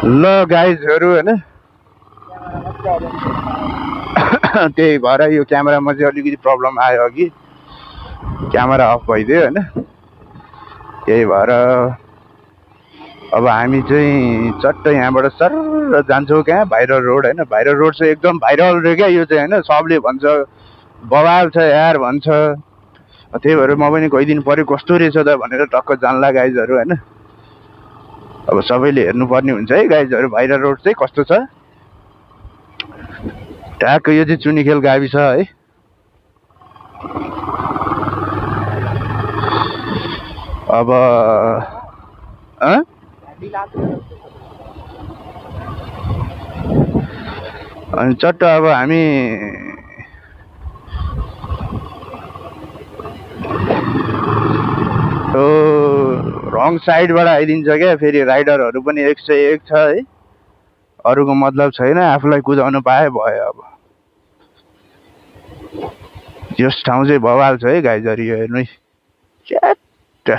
ल गाइजहरू हैन त्यही भएर यो क्यामेरामा चाहिँ अलिकति प्रब्लम आयो अघि क्यामेरा अफ भइदियो हैन त्यही भएर अब हामी चाहिँ चट्ट यहाँबाट सर जान्छौँ कहाँ भाइरल रोड हैन भाइरल रोड चाहिँ एकदम भाइरल रे क्या यो चाहिँ हैन सबले भन्छ बवाल छ यार भन्छ त्यही भएर म पनि गइदिनु पर्यो कस्तो रहेछ त भनेर टक्क जानला गाइजहरू हैन अब सबैले हेर्नुपर्ने हुन्छ है गाइजहरू भाइरल रोड चाहिँ कस्तो छ ट्याक्क यो चाहिँ चुनिखेल गाविस है अब अनि चट्ट अब हामी रङ साइडबाट आइदिन्छ क्या फेरि राइडरहरू पनि 101 छ है अरूको मतलब छैन आफूलाई कुदाउनु पाए भयो अब यस ठाउँ चाहिँ बवाल छ है गाइजहरू यो हेर्नु च्याट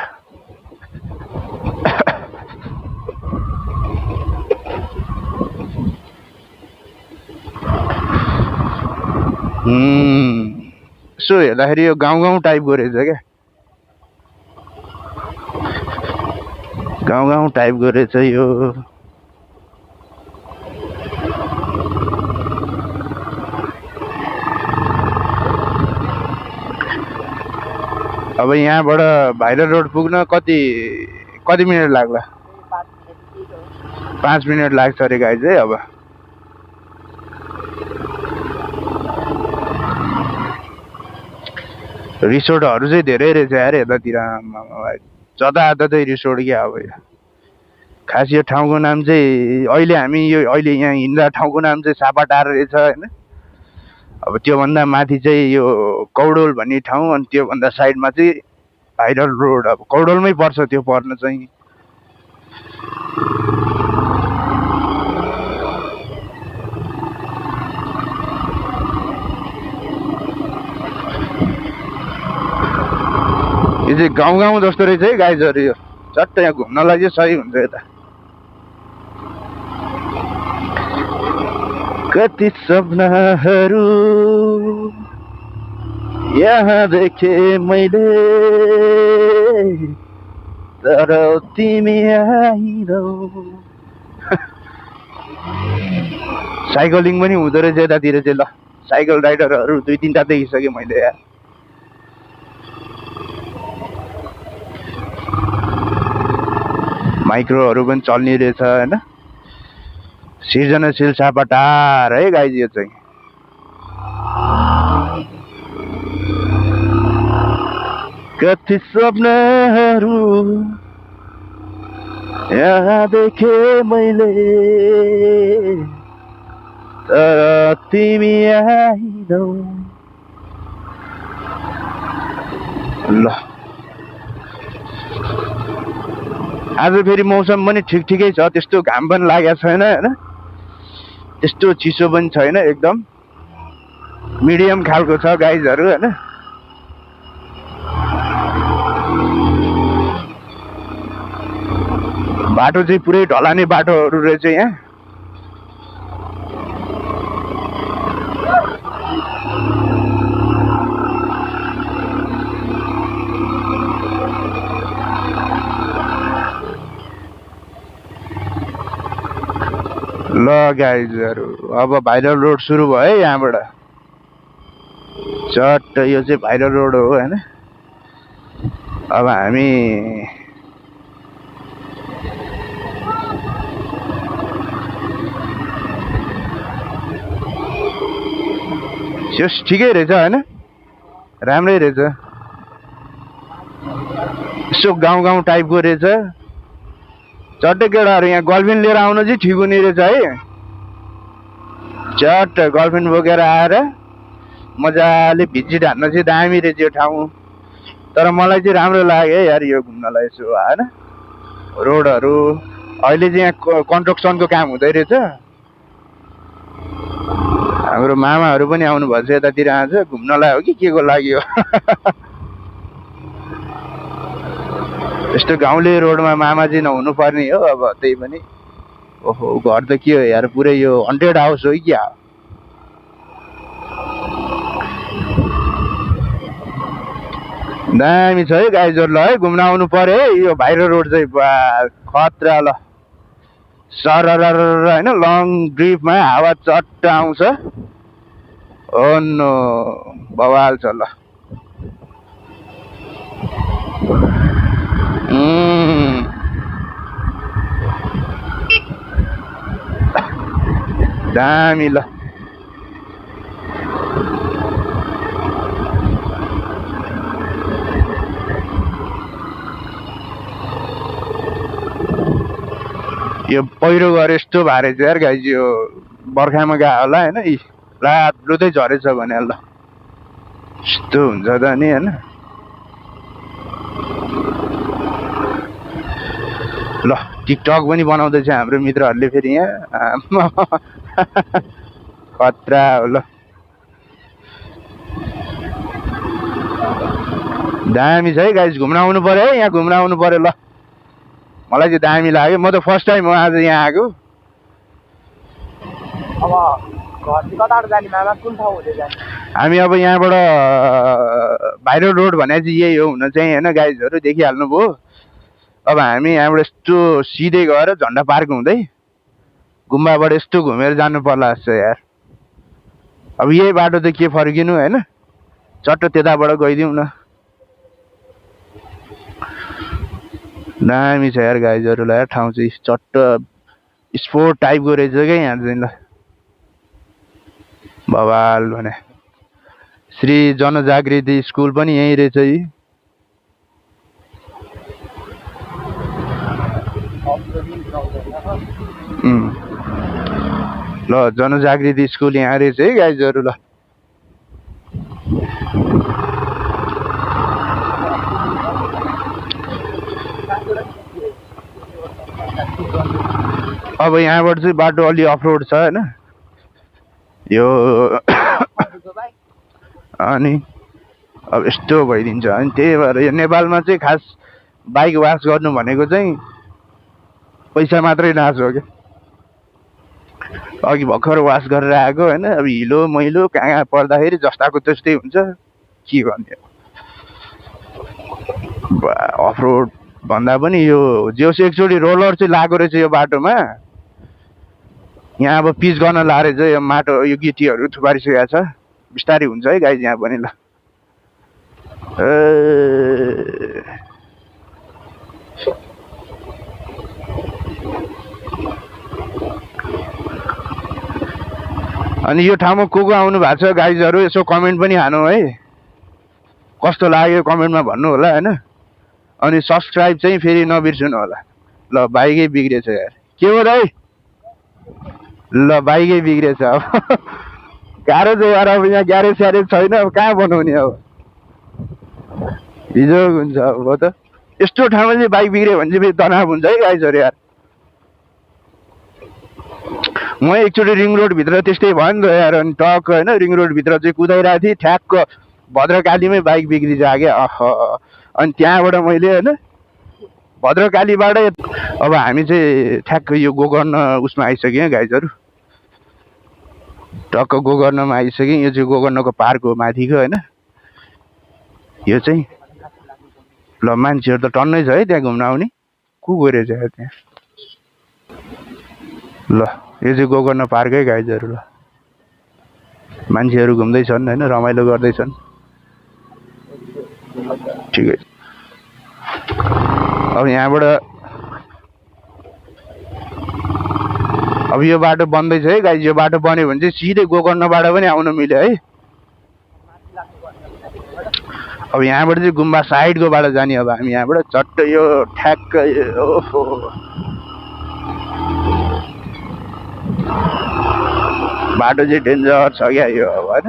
यसो हेर्दाखेरि यो गाउँ गाउँ टाइपको रहेछ क्या गाउँ गाउँ टाइपको रहेछ यो अब यहाँबाट भाइरल रोड पुग्न कति मिनट लाग्ला 5 मिनट लाग्छ अरे गाइज है अब रिसोर्टहरू चाहिँ धेरै रहेछ यार यतातिर जताततै रिसोर्ट क्या अब खास यो ठाउँको नाम चाहिँ अहिले यहाँ हिँड्दा ठाउँको नाम चाहिँ सापाटार रहेछ हैन अब त्योभन्दा माथि चाहिँ यो कौडोल भन्ने ठाउँ अनि त्योभन्दा साइडमा चाहिँ भाइरल रोड अब कौडोलमै पर्छ त्यो पर्न चाहिँ यो चाहिँ गाउँ गाउँ जस्तो रहेछ है गाइजहरू यो चट्ट यहाँ घुम्नलाई चाहिँ सही हुन्छ यता कति सपनाहरू यहाँ देखे मैले तर तिमी आइनौ साइक्लिङ पनि हुँदो रहेछ यतातिर चाहिँ ल साइकल राइडरहरू 2-3टा देखिसकेँ मैले यार माइक्रोहरू पनि चल्ने रहेछ हैन सृजनशील सापाटार है गाइज यो चाहिँ कति सपनाहरू यहाँ देखे मैले तर तिमी आइनौ ल आज फेरि मौसम पनि ठिकै छ त्यस्तो घाम पनि लागेको छैन हैन त्यस्तो चिसो पनि छैन एकदम मिडियम खालको छ गाइजहरू हैन बाटो चाहिँ पुरै ढलाने बाटोहरू रहेछ यहाँ ल गाइजहरू अब भाइरल रोड सुरु भयो है यहाँबाट चट्ट यो चाहिँ भाइरल रोड हो हैन अब हामी ठिकै रहेछ हैन राम्रै रहेछ यसो गाउँ गाउँ टाइपको रहेछ चट्ट केटाहरू यहाँ गर्लफ्रेन्ड लिएर आउनु चाहिँ ठिक हुने रहेछ है चट्ट गर्लफ्रेन्ड बोकेर आएर मजाले भिजिट हान्न चाहिँ दामी रहेछ यो ठाउँ तर मलाई चाहिँ राम्रो लाग्यो है यार यो घुम्नलाई यसो हैन रोडहरू अहिले चाहिँ यहाँ कन्स्ट्रक्सनको काम हुँदै रहेछ हाम्रो मामाहरू पनि आउनु भन्छ यतातिर आज घुम्नलाई हो कि के को लागि हो यस्तो गाउँले रोडमा मामा चाहिँ नहुनु पर्ने हो अब त्यही पनि ओहो घर त के हो यार पुरै यो हन्टेड हाउस हो क्या दामी छ है गाइजहरु ल है घुम्न आउनु पर्यो है यो भाइरो रोड चाहिँ खतरा ल सररर हैन लङ ड्रिपमा हावा चट्ट आउँछ ओ नो बवाल छ ल दामी ल यो पहिरो गरे यस्तो भारे चाहिँ यार गाइज यो बर्खामा गयो होला हैन रात ब्लुदै झरेछ भने ल यस्तो हुन्छ त नि हैन ल टिकटक पनि बनाउँदैछ हाम्रो मित्रहरूले फेरि यहाँ खतरा हो ल दामी छ है गाइज घुम्न आउनु पर्यो है यहाँ घुम्न आउनु पर्यो ल मलाई चाहिँ दामी लाग्यो म त फर्स्ट टाइम हो आज यहाँ आएको अब कताबाट जाने मामा कुन ठाउँ हुँदै जाने हामी अब यहाँबाट भाइरल रोड भने चाहिँ यही हो हुन चाहिँ हैन गाइजहरु देखिहाल्नुभयो अब हामी यहाँबाट यस्तो सिधै गएर झन्डा पार्क हुँदै गुम्बाबाट यस्तो घुमेर जानु पर्ला जस्तो यार अब यही बाटो त के फर्किनु हैन चट्ट त्यताबाट गइदिउँ न दामी छ यार गाइजहरुलाई ठाउँ चाहिँ चट्ट स्पोर्ट टाइपको रहेछ क्या यहाँ चाहिँ ल बवाल भने श्री जनजागृति स्कुल पनि यही रहेछ है ल जनजागृति स्कुल यहाँ रहेछ है गाइजहरु ल अब यहाँबाट चाहिँ बाटो अलि अफरोड छ हैन यो अनि अब यस्तो भइदिन्छ अनि त्यही भएर यो नेपालमा चाहिँ खास बाइक वास गर्नु भनेको चाहिँ पैसा मात्रै नाश हो क्या अघि भर्खर वास गरेर आएको हैन अब हिलो मैलो कहाँ पर्दाखेरि जस्ताको त्यस्तै हुन्छ के गर्ने अफरोड भन्दा पनि यो जेउस एकचोटि रोलर चाहिँ लागो रहेछ यो बाटोमा यहाँ अब पिच गर्न लाएर चाहिँ यो माटो यो गिटीहरू थुपारिसकेको छ बिस्तारै हुन्छ है गाइज यहाँ पनि ल अनि यो ठाउँमा को आउनु भएको छ गाइजहरु यसो कमेन्ट पनि हानु है कस्तो लाग्यो कमेन्टमा भन्नु होला हैन अनि सब्स्क्राइब चाहिँ फेरि नबिर्सनु होला ल बाइकै बिग्रेछ यार के हो दाइ ल बाइकै बिग्रेछ अब गाह्रो छ यार अब यहाँ ग्यारेज स्यारेज छैन अब कहाँ बनाउने अब हिजो हुन्छ अब त यस्तो ठाउँमा चाहिँ बाइक बिग्रियो भने चाहिँ फेरि तनाव हुन्छ है गाइजहरु यार म एकचोटि रिङ रोड भित्र त्यस्तै भयो नि त यार अनि टक हैन रिङ रोड भित्र चाहिँ कुदाइरहेको थिएँ ठ्याक्क भद्रकालीमै बाइक बिग्रिजा क्या अनि त्यहाँबाट मैले हैन भद्रकालीबाट अब हामी चाहिँ ठ्याक्क यो गोकर्ण उसमा आइसक्यौँ गाइजहरु टक्क गोकर्णमा आइसक्यौँ यो चाहिँ गोकर्णको पार्क हो माथिको हैन यो चाहिँ ल मान्छेहरू त टन्नै छ है त्यहाँ घुम्न आउने को गइरहेछ त्यहाँ ल यो चाहिँ गोकर्ण पार्कै गाइजहरु ल मान्छेहरू घुम्दैछन् हैन रमाइलो गर्दैछन् ठिकै अब यहाँबाट अब यो बाटो बन्दैछ है गाइज यो बाटो बन्यो भने चाहिँ सिधै गोकर्णबाट पनि आउन मिल्यो है अब यहाँबाट चाहिँ गुम्बा साइडको बाटो जाने अब हामी यहाँबाट चट्ट यो ठ्याक्क ओहो बाटो चाहिँ डेन्जर छ क्या यो अब हैन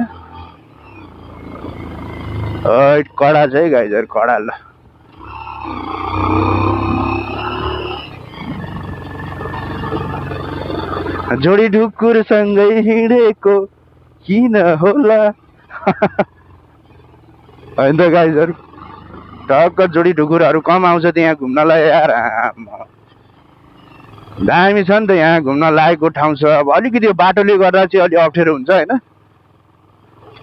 कडा छ है गाइजहरु कडा ल जोडी ढुकुर सँगै हिँडेको किन होला हैन त गाइजहरु टक्क जोडी ढुकुरहरू कम आउँछ त्यहाँ घुम्नलाई यार दामी छ नि त यहाँ घुम्न लायकको ठाउँ छ। अब अलिकति यो बाटोले गर्दा चाहिँ अलि अप्ठ्यारो हुन्छ होइन।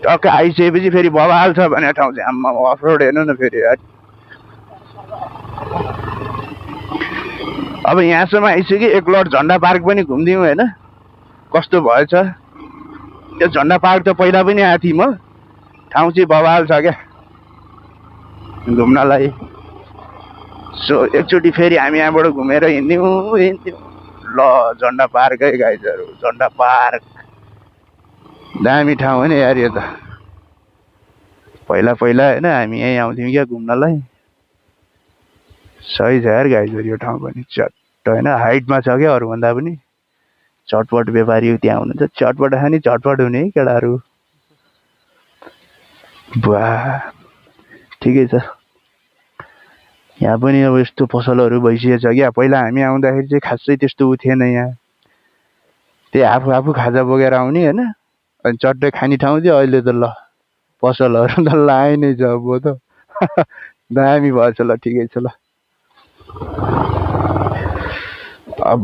टक्क आइसकेपछि फेरि बवाल छ भन्ने ठाउँ चाहिँ आम्मा अफ रोड हेर्नु न फेरि। अब यहाँसम्म आइसक्यो एकलट झन्डा पार्क पनि घुमिदिउँ होइन कस्तो भएछ। त्यो झन्डा पार्क त पहिला पनि आएको थिएँ म। ठाउँ चाहिँ बवाल छ क्या घुम्नलाई। सो एकचोटि फेरि हामी यहाँबाट घुमेर हिँड्यौँ ल झन्डा पार्क है गाइजहरू। झन्डा पार्क दामी ठाउँ हो नि यार यो त। पहिला पहिला होइन हामी यहीँ आउँथ्यौँ क्या घुम्नलाई। सही छ यार गाइजहरू यो ठाउँ पनि चट्ट होइन हाइटमा छ क्या अरूभन्दा पनि। चटपट व्यापारी त्यहाँ हुनुहुन्छ चटपट खाने चटपट हुने है केटाहरू। वाह ठिकै छ। यहाँ पनि अब यस्तो पसलहरू भइसकेछ क्या। पहिला हामी आउँदाखेरि चाहिँ खासै त्यस्तो उ थिएन यहाँ। त्यही आफू आफू खाजा बोकेर आउने होइन अनि चट्टै खाने ठाउँ थियो। अहिले त ल पसलहरू त लाइ नै छ अब त दामी भएछ ल ठिकै छ ल। अब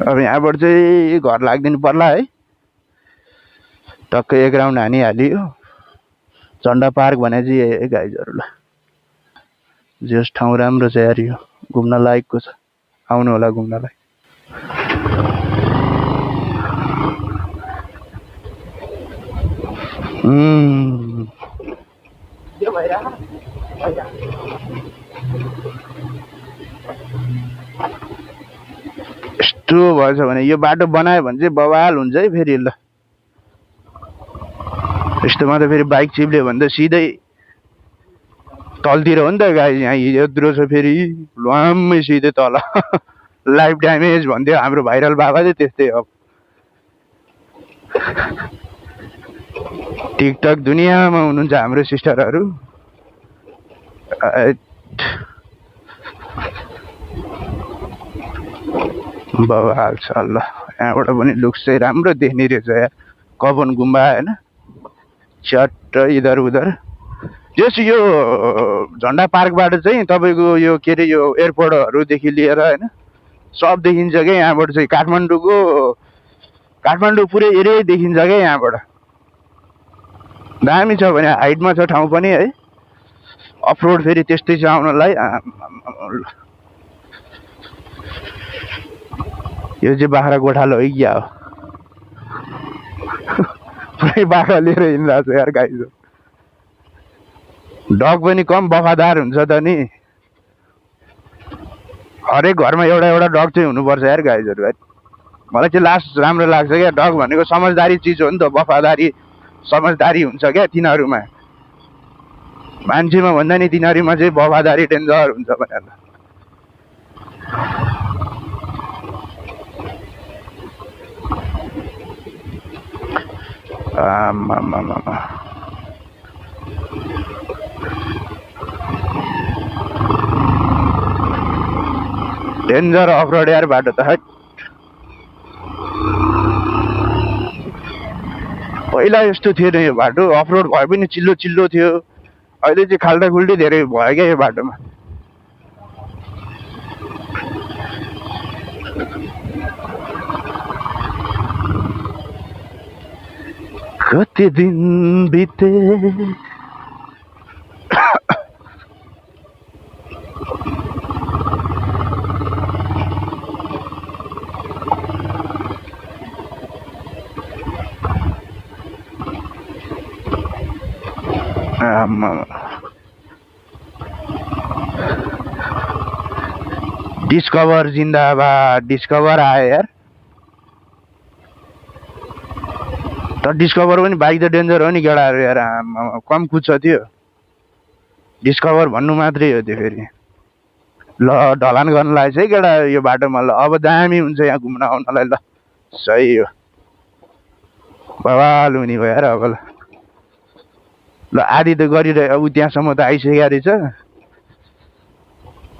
अब यहाँबाट चाहिँ घर लाग्दिनु पर्ला है। टक्कै एक राउन्ड हानिहाल्यो। झन्डा पार्क भने चाहिँ गाइजहरू ल जस ठाउँ राम्रो छ यार यो घुम्न लायकको छ। आउनु होला घुम्नलाई। यस्तो भएछ भने यो बाटो बनायो भने चाहिँ बवाल हुन्छ है फेरि ल। यस्तोमा त फेरि बाइक चिप्ल्यो भने त सिधै तलतिर हो नि त गाई। यहाँ यत्रो छ फेरि लामै सिधै तल लाइफ ड्यामेज भन्थ्यो हाम्रो भाइरल बाबा चाहिँ त्यस्तै हो। टिकटक दुनियाँमा हुनुहुन्छ हाम्रो सिस्टरहरू। बवाल छ ल। यहाँबाट पनि लुक्स चाहिँ राम्रो देख्ने रहेछ यार। कवन गुम्बा होइन चट्ट इधर उधर। जस यो झन्डा पार्कबाट चाहिँ तपाईँको यो के अरे यो एयरपोर्टहरूदेखि लिएर होइन सब देखिन्छ क्या यहाँबाट चाहिँ। काठमाडौँ पुरै एरिया देखिन्छ क्या यहाँबाट। दामी छ भने हाइटमा छ ठाउँ पनि है। अफरोड फेरि त्यस्तै छ आउनलाई। यो चाहिँ बाख्रा गोठालो है क्या हो पुरै बाख्रा लिएर हिँडिरहेको छ यार गाइजहरू। डग पनि कम वफादार हुन्छ त नि। हरेक घरमा एउटा एउटा डग चाहिँ हुनुपर्छ यार गाइजहरू है। मलाई चाहिँ लास्ट राम्रो लाग्छ क्या। डग भनेको समझदारी चिज हो नि त। वफादारी समझदारी हुन्छ क्या तिनीहरूमा। मान्छेमा भन्दा नि तिनीहरूमा चाहिँ वफादारी डेन्जर हुन्छ भनेर। डेन्जर अफरोड यार बाटो त है। पहिला यस्तो थिएन यो बाटो। अफरोड भए पनि चिल्लो चिल्लो थियो। अहिले चाहिँ खाल्टाखुल्टी धेरै भयो क्या यो बाटोमा। कति दिन बिते डिस्कभर जिन्दाबाद। डिस्कभर आयो यार। तर डिस्कभर पनि बाइक त डेन्जर हो नि केटाहरू यार। कम कुद्छ त्यो। डिस्कभर भन्नु मात्रै हो त्यो फेरि। ल ढलान गर्न लागेको छ है केटा यो बाटोमा। ल अब दामी हुन्छ यहाँ घुम्न आउनलाई ल। सही हो बवाल हुने भयो यार अब ल। ल आधी त गरिरह्यो ऊ त्यहाँसम्म त आइसकेको रहेछ।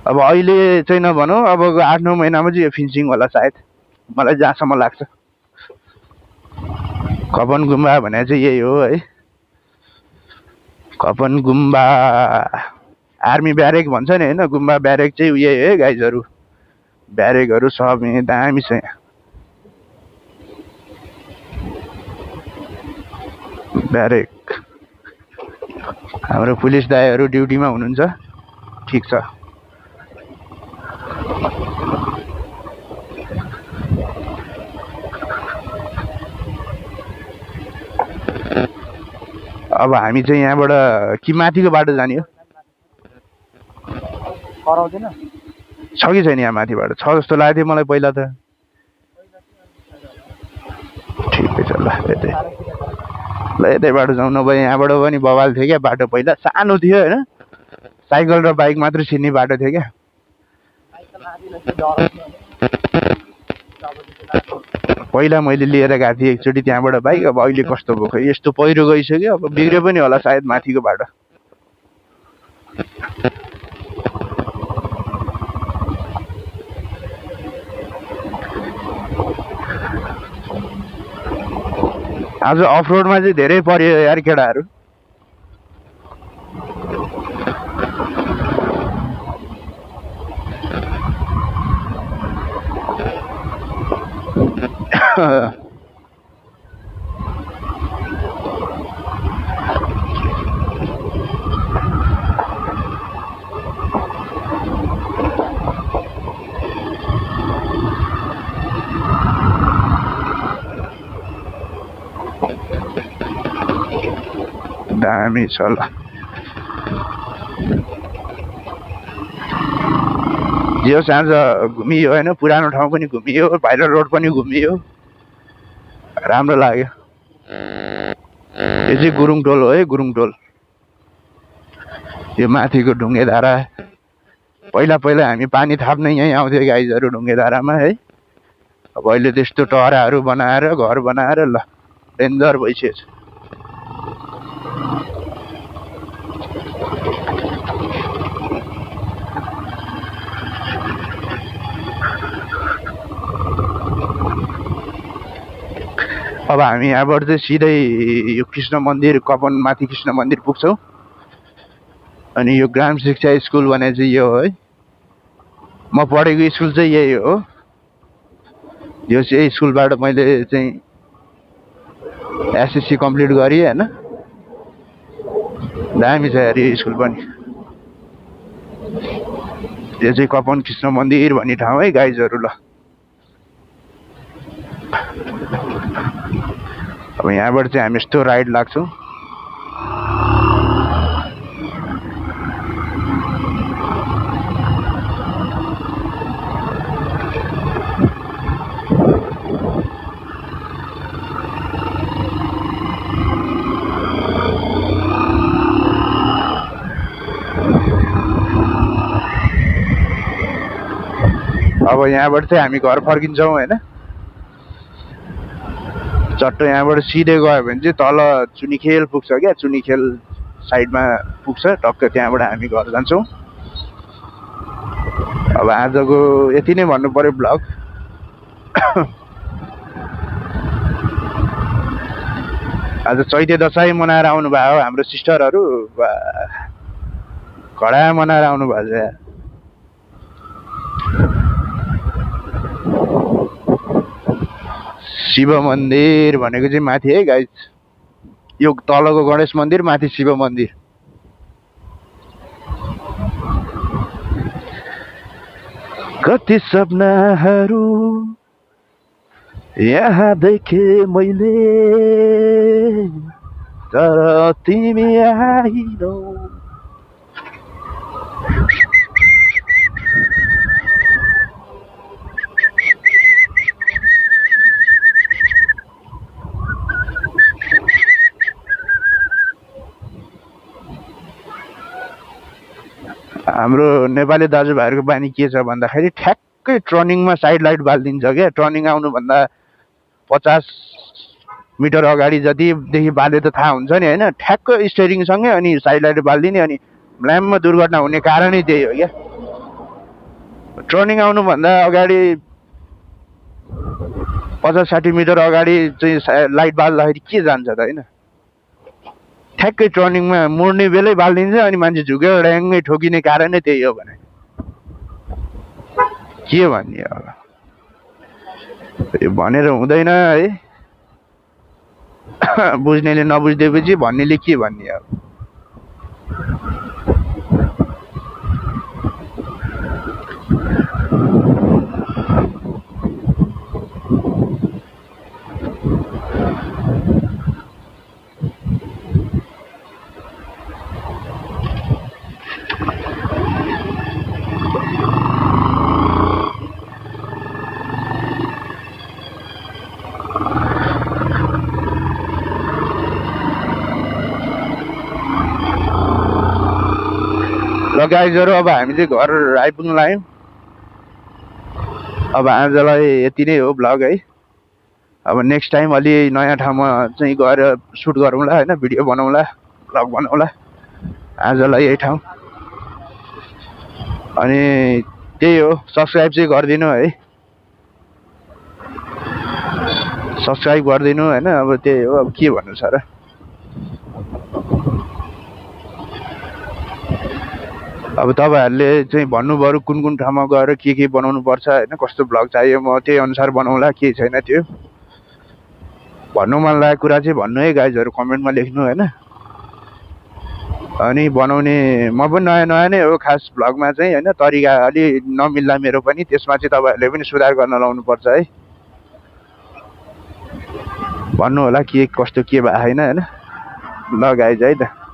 अब अहिले चाहिँ नभनौँ, अबको 8-9 महिनामा चाहिँ यो फिन्सिङ होला सायद, मलाई जहाँसम्म लाग्छ। कपन गुम्बा भने चाहिँ यही हो है। कपन गुम्बा आर्मी ब्यारेक भन्छ नि होइन, गुम्बा ब्यारेक चाहिँ यही है गाइजहरू। ब्यारेकहरू सब यहाँ दामी छ। यहाँ ब्यारेक हाम्रो पुलिस दाइहरू ड्युटीमा हुनुहुन्छ, ठिक छ। अब हामी चाहिँ यहाँबाट कि माथिको बाटो जाने हो? कराउँदैन छ कि छैन यहाँ माथिबाट? छ जस्तो लागेको थियो मलाई पहिला त। ठिकै छ ल, यतै बाटो जाउँ। नभए यहाँबाट पनि बवाल थियो क्या बाटो। पहिला सानो थियो होइन, साइकल र बाइक मात्र छिर्ने बाटो थियो क्या। पहिला मैले लिएर गएको थिएँ एकचोटि त्यहाँबाट बाइक। अब अहिले कस्तो भयो खै, यस्तो पहिरो गइसक्यो। अब बिग्रियो पनि होला सायद माथिको बाटो। आज अफ रोडमा चाहिँ धेरै पर्यो यार केटाहरू। दामी छ ल। जे होस् आज घुमियो होइन, पुरानो ठाउँ पनि घुमियो, भाइरल रोड पनि घुमियो, राम्रो लाग्यो। यो चाहिँ गुरुङ टोल हो है, गुरुङ टोल। यो माथिको ढुङ्गे धारा। पहिला पहिला हामी पानी थाप्न यहीँ आउँथ्यो गाइजहरू, ढुङ्गे धारामा है। अब अहिले त्यस्तो टहराहरू बनाएर घर बनाएर ल डेन्जर भइसकेको छ। अब हामी यहाँबाट चाहिँ सिधै यो कृष्ण मन्दिर, कपन माथि कृष्ण मन्दिर पुग्छौँ। अनि यो ग्राम शिक्षा स्कुल भने चाहिँ यो है, म पढेको स्कुल चाहिँ यही हो। यो चाहिँ स्कुलबाट मैले चाहिँ एसएससी कम्प्लिट गरेँ होइन। दामी छ यार यो स्कुल पनि। यो चाहिँ कपन कृष्ण मन्दिर भन्ने ठाउँ है गाइजहरू ल। अब यहाँबाट चाहिँ हामी यस्तो राइड लाग्छौँ। अब यहाँबाट चाहिँ हामी घर फर्किन्छौँ होइन। चट्ट यहाँबाट सिधै गयो भने चाहिँ तल चुनिखेल पुग्छ क्या, चुनिखेल साइडमा पुग्छ टक्क, त्यहाँबाट हामी घर जान्छौँ। अब आजको यति नै भन्नु पर्यो ब्लग। आज चैते दसैँ मनाएर आउनु भयो हाम्रो सिस्टरहरू, कडा मनाएर आउनु भएको छ यार। शिव मन्दिर भनेको चाहिँ माथि है गाइज, यो तलको गणेश मन्दिर, माथि शिव मन्दिर। कति सपनाहरू यहाँ देखे मैले, तर तिमी आइनौ। हाम्रो नेपाली दाजुभाइहरूको बानी के छ भन्दाखेरि ठ्याक्कै टर्निङमा साइड लाइट बालिदिन्छ क्या। टर्निङ आउनुभन्दा 50 मिटर अगाडि जतिदेखि बाल्यो त थाहा हुन्छ नि होइन। ठ्याक्क स्टेरिङसँगै अनि साइड लाइट बालिदिने, अनि ब्ल्याममा दुर्घटना हुने कारणै त्यही हो क्या। टर्निङ आउनुभन्दा अगाडि 50-60 मिटर अगाडि चाहिँ लाइट बाल्दाखेरि के जान्छ त होइन ठ्याक्कै टर्निङमा मोड्ने बेलै बालिदिन्छ अनि मान्छे झुकेर ड्याङ्गै ठोकिने कारणै त्यही हो भने के भन्ने अब यो भनेर हुँदैन है बुझ्नेले नबुझ्देपछि भन्नेले के भन्ने अब ल गाइजहरु अब हामी चाहिँ घर आइपुग्न लाग्यौँ अब आजलाई यति नै हो ब्लग है अब नेक्स्ट टाइम अलि नयाँ ठाउँमा चाहिँ गएर सुट गरौँला होइन भिडियो बनाउँला ब्लग बनाउँला आजलाई यही ठाउँ अनि त्यही हो सब्सक्राइब चाहिँ गरिदिनु है सब्सक्राइब गरिदिनु होइन अब त्यही हो अब के भन्नु छ र अब तपाईहरुले चाहिँ भन्नु बरु कुन कुन ठाउँमा गएर के बनाउनु पर्छ हैन कस्तो ब्लग चाहियो म त्यही अनुसार बनाउला के छैन त्यो भन्नु मन लागेको कुरा चाहिँ भन्नु है गाइजहरु कमेन्टमा लेख्नु हैन अनि बनाउने म पनि नयाँ नयाँ नै हो खास ब्लगमा चाहिँ हैन तरिका अलि नमिल्ला मेरो पनि त्यसमा चाहिँ तपाईहरुले पनि सुधार गर्न लाउनु पर्छ है भन्नु होला के कस्तो के भए हैन हैन ल गाइज है त